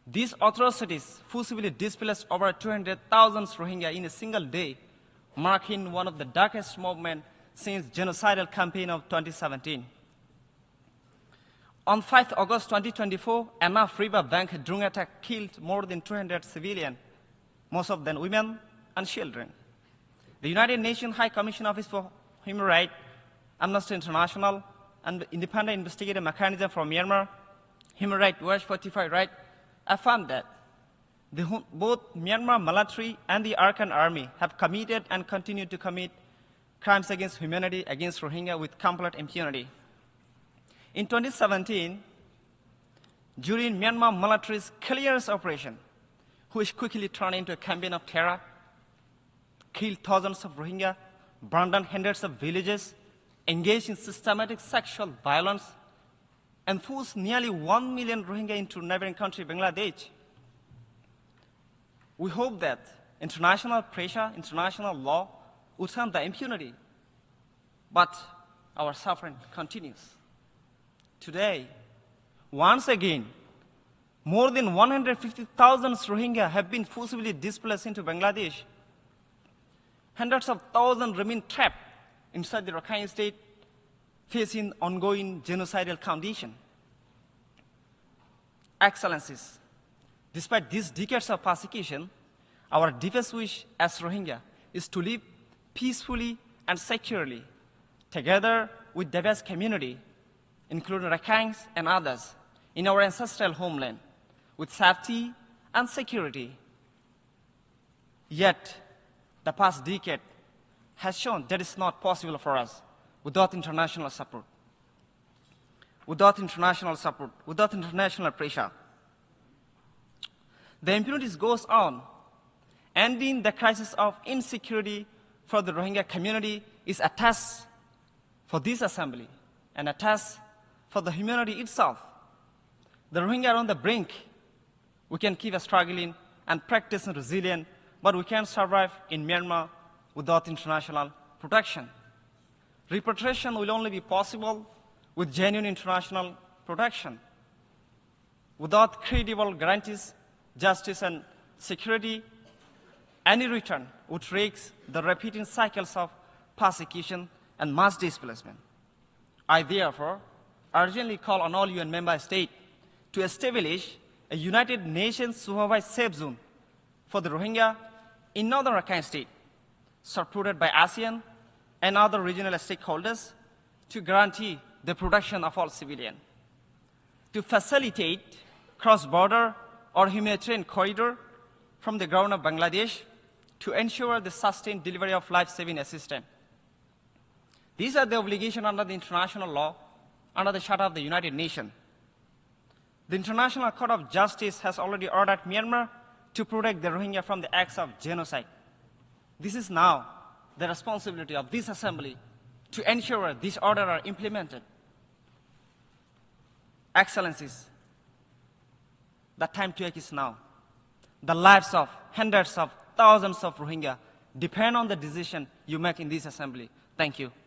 These atrocities forcibly displaced over 200,000 Rohingya in a single day, marking one of the darkest movements since genocidal campaign of 2017. On 5 August 2024, a river bank drone attack killed more than 200 civilians, most of them women and children. The United Nations High Commission Office for Human Rights, Amnesty International, and the Independent Investigative Mechanism for Myanmar, Human Rights Watch 45 Rights, affirmed that both Myanmar military and the Arakan army have committed and continue to commit crimes against humanity against Rohingya with complete impunity. In 2017, during Myanmar military's clearance operation, which quickly turned into a campaign of terror, killed thousands of Rohingya, burned down hundreds of villages, engaged in systematic sexual violence, and forced nearly 1 million Rohingya into neighboring country, Bangladesh. We hope that international pressure, international law would end the impunity, but our suffering continues. Today, once again, more than 150,000 Rohingya have been forcibly displaced into Bangladesh. Hundreds of thousands remain trapped inside the Rakhine state, facing ongoing genocidal conditions. Excellencies, despite these decades of persecution, our deepest wish as Rohingya is to live peacefully and securely, together with diverse community, including Rakhines and others, in our ancestral homeland, with safety and security. Yet, the past decade has shown that it's not possible for us without international support, without international pressure. The impunity goes on. Ending the crisis of insecurity for the Rohingya community is a task for this assembly and a task for the humanity itself. The Rohingya are on the brink. We can keep struggling and practicing resilience, but we can't survive in Myanmar without international protection. Repatriation will only be possible with genuine international protection. Without credible guarantees, justice and security, any return would risk the repeating cycles of persecution and mass displacement. I therefore urgently call on all UN member states to establish a United Nations supervised safe zone for the Rohingya in northern Rakhine state, supported by ASEAN and other regional stakeholders, to guarantee the protection of all civilians, to facilitate cross-border or humanitarian corridor from the ground of Bangladesh, to ensure the sustained delivery of life-saving assistance. These are the obligations under the international law, under the Charter of the United Nations. The International Court of Justice has already ordered Myanmar to protect the Rohingya from the acts of genocide. This is now the responsibility of this assembly to ensure these orders are implemented. Excellencies, the time to act is now. The lives of hundreds of thousands of Rohingya depend on the decision you make in this assembly. Thank you.